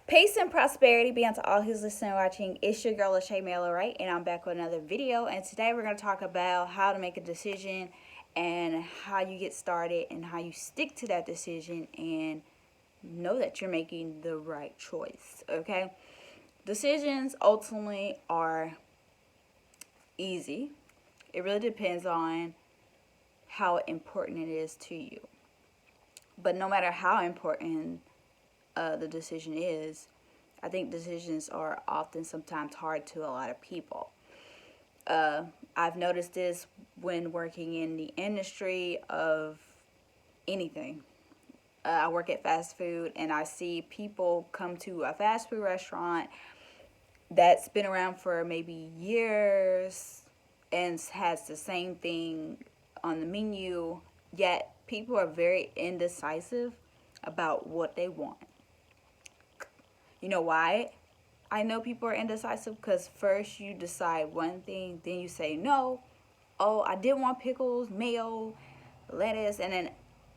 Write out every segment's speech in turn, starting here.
Peace and prosperity be unto all who's listening and watching. It's your girl, Lachey Melo, right? And I'm back with another video. And today we're going to talk about how to make a decision and how you get started and how you stick to that decision and know that you're making the right choice, okay? Decisions ultimately are easy. It really depends on how important it is to you. But no matter how important the decision is, I think decisions are often sometimes hard to a lot of people. I've noticed this when working in the industry of anything. I work at fast food and I see people come to a fast food restaurant that's been around for maybe years and has the same thing on the menu, yet people are very indecisive about what they want. You know why I know people are indecisive? Because first you decide one thing, then you say no. Oh, I did want pickles, mayo, lettuce, and then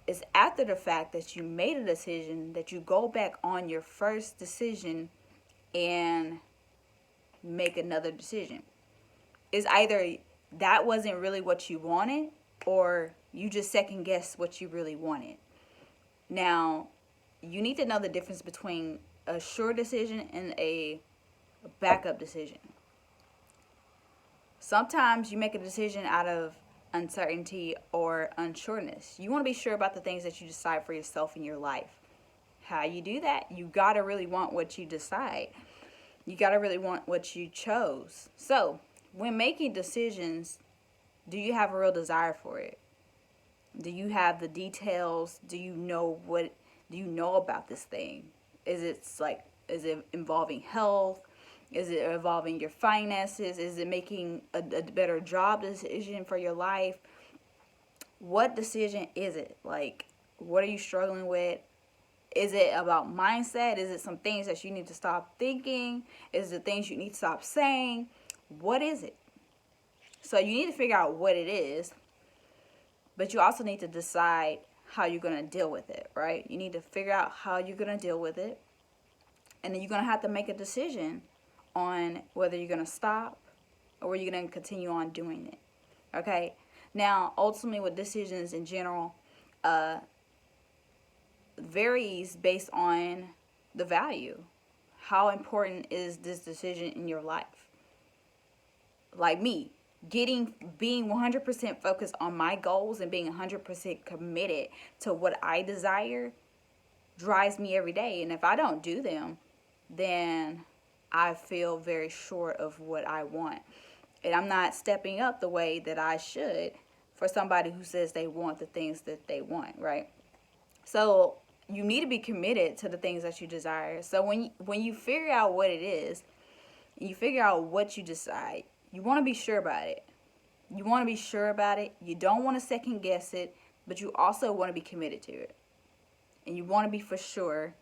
it's after the fact that you made a decision that you go back on your first decision and make another decision. It's either that wasn't really what you wanted or you just second guess what you really wanted. Now, you need to know the difference between a sure decision and a backup decision. Sometimes you make a decision out of uncertainty or unsureness. You want to be sure about the things that you decide for yourself in your life. How you do that? You got to really want what you decide. You got to really want what you chose. So, when making decisions, do you have a real desire for it? Do you have the details? Do you know about this thing? Is it involving health? Is it involving your finances? Is it making a better job decision for your life? What decision is it? Like, what are you struggling with? Is it about mindset? Is it some things that you need to stop thinking? Is it things you need to stop saying? What is it? So you need to figure out what it is, but you also need to decide how you're going to deal with it, right? You need to figure out how you're going to deal with it, and then you're going to have to make a decision on whether you're going to stop or you're going to continue on doing it, okay? Now, ultimately with decisions in general, varies based on the value. How important is this decision in your life? Like me, being 100% focused on my goals and being 100% committed to what I desire drives me every day. And if I don't do them, then I feel very short of what I want. And I'm not stepping up the way that I should for somebody who says they want the things that they want, right? So you need to be committed to the things that you desire. So when you figure out what it is, you figure out what you decide, you want to be sure about it. You want to be sure about it. You don't want to second guess it, but you also want to be committed to it. And you want to be for sure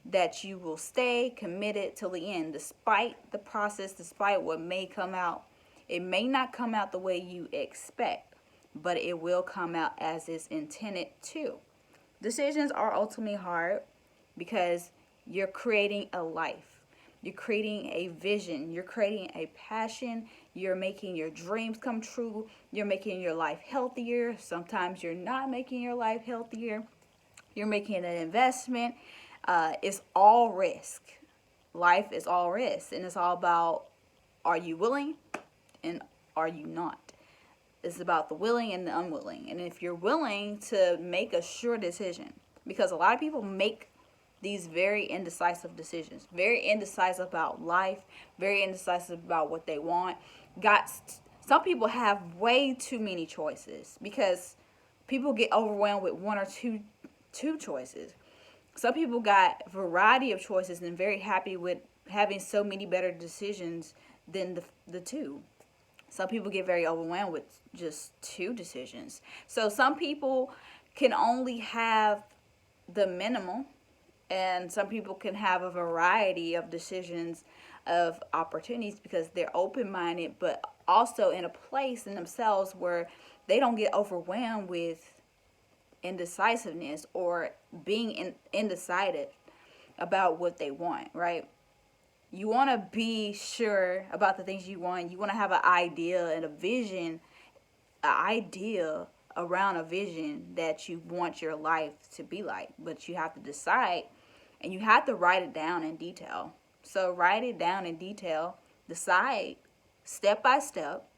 that you will stay committed till the end, despite the process, despite what may come out. It may not come out the way you expect, but it will come out as it's intended to. Decisions are ultimately hard because you're creating a life. You're creating a vision. You're creating a passion. You're making your dreams come true. You're making your life healthier. Sometimes you're not making your life healthier. You're making an investment. It's all risk. Life is all risk. And it's all about, are you willing and are you not? It's about the willing and the unwilling. And if you're willing to make a sure decision, because a lot of people make these very indecisive decisions, very indecisive about life, very indecisive about what they want. Some people have way too many choices because people get overwhelmed with one or two choices. Some people got a variety of choices and very happy with having so many better decisions than the two. Some people get very overwhelmed with just two decisions. So some people can only have the minimal, and some people can have a variety of decisions of opportunities because they're open-minded, but also in a place in themselves where they don't get overwhelmed with indecisiveness or being indecisive. about what they want, right? You want to be sure about the things you want. You want to have an idea and a vision, an idea around a vision that you want your life to be like. But you have to decide, and you have to write it down in detail. So write it down in detail. Decide step by step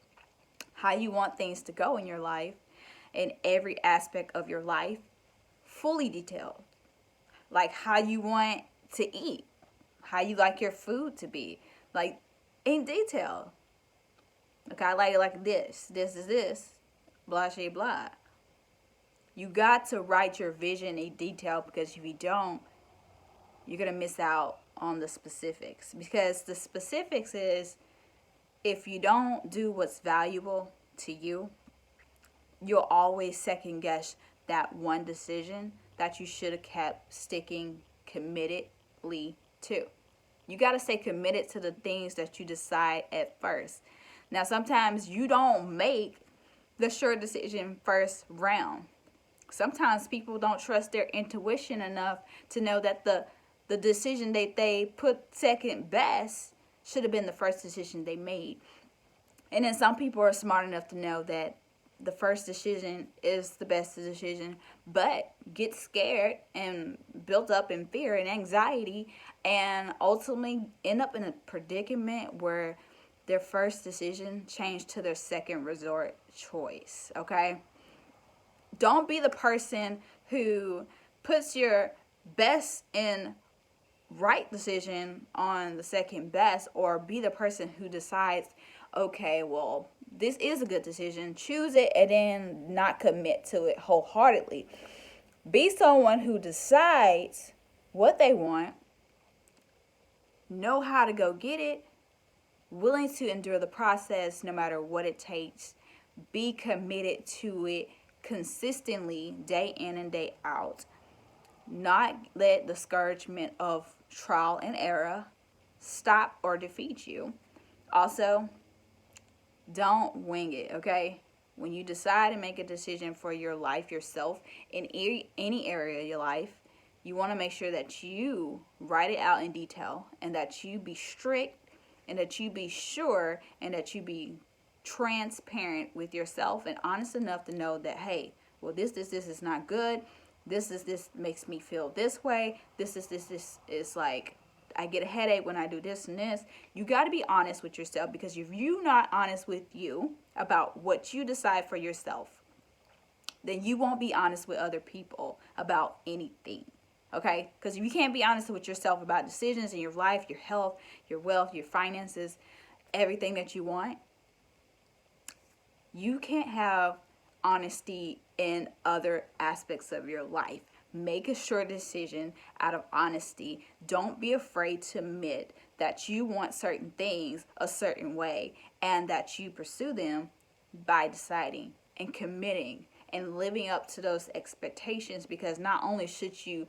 how you want things to go in your life, in every aspect of your life, fully detailed. Like how you want to eat, how you like your food to be, like in detail. Okay, I like it like this. This is this. Blah, blah, blah. You got to write your vision in detail, because if you don't, you're going to miss out on the specifics. Because the specifics is, if you don't do what's valuable to you, you'll always second guess that one decision that you should have kept sticking committedly to. You got to stay committed to the things that you decide at first. Now, sometimes you don't make the sure decision first round. Sometimes people don't trust their intuition enough to know that the decision that they put second best should have been the first decision they made. And then some people are smart enough to know that the first decision is the best decision, but get scared and built up in fear and anxiety, and ultimately end up in a predicament where their first decision changed to their second resort choice. Okay? Don't be the person who puts your best and right decision on the second best, or be the person who decides, okay, well, this is a good decision, choose it, and then not commit to it wholeheartedly. Be someone who decides what they want, know how to go get it, willing to endure the process no matter what it takes, be committed to it consistently, day in and day out. Not let the discouragement of trial and error stop or defeat you. Also, don't wing it, okay? When you decide to make a decision for your life yourself, in any area of your life, you want to make sure that you write it out in detail, and that you be strict, and that you be sure, and that you be transparent with yourself and honest enough to know that, hey, well, this is not good. This makes me feel this way. This is like, I get a headache when I do this and this. You got to be honest with yourself, because if you're not honest with you about what you decide for yourself, then you won't be honest with other people about anything. Okay? Because if you can't be honest with yourself about decisions in your life, your health, your wealth, your finances, everything that you want, you can't have honesty in other aspects of your life. Make a sure decision out of honesty. Don't be afraid to admit that you want certain things a certain way, and that you pursue them by deciding and committing and living up to those expectations. Because not only should you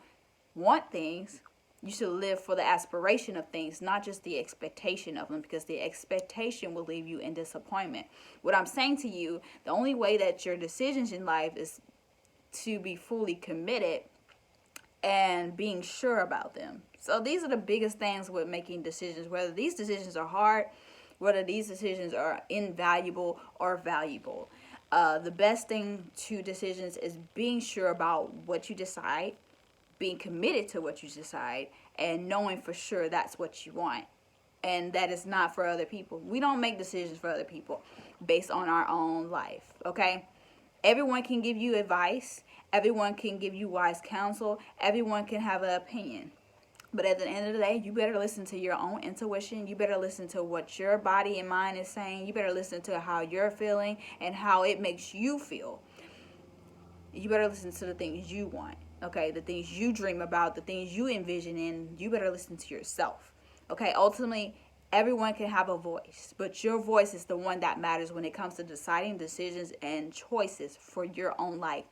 want things, you should live for the aspiration of things, not just the expectation of them, because the expectation will leave you in disappointment. What I'm saying to you, the only way that your decisions in life is to be fully committed and being sure about them. So these are the biggest things with making decisions, whether these decisions are hard, whether these decisions are invaluable or valuable. The best thing to decisions is being sure about what you decide, being committed to what you decide, and knowing for sure that's what you want, and that is not for other people. We don't make decisions for other people based on our own life, okay? Everyone can give you advice. Everyone can give you wise counsel. Everyone can have an opinion. But at the end of the day, you better listen to your own intuition. You better listen to what your body and mind is saying. You better listen to how you're feeling and how it makes you feel. You better listen to the things you want, okay? The things you dream about, the things you envision in. You better listen to yourself, okay? Ultimately, everyone can have a voice, but your voice is the one that matters when it comes to deciding decisions and choices for your own life.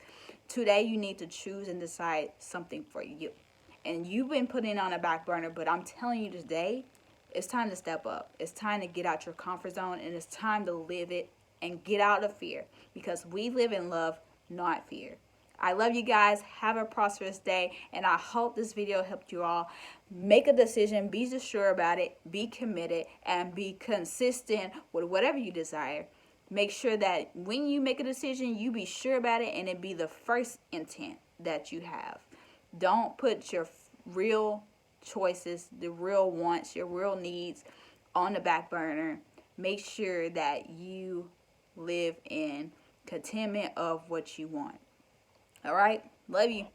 Today, you need to choose and decide something for you. And you've been putting it on a back burner, but I'm telling you today, it's time to step up. It's time to get out your comfort zone, and it's time to live it and get out of fear, because we live in love, not fear. I love you guys. Have a prosperous day. And I hope this video helped you all make a decision. Be sure about it. Be committed. And be consistent with whatever you desire. Make sure that when you make a decision, you be sure about it. And it be the first intent that you have. Don't put your real choices, the real wants, your real needs on the back burner. Make sure that you live in contentment of what you want. All right? Love you.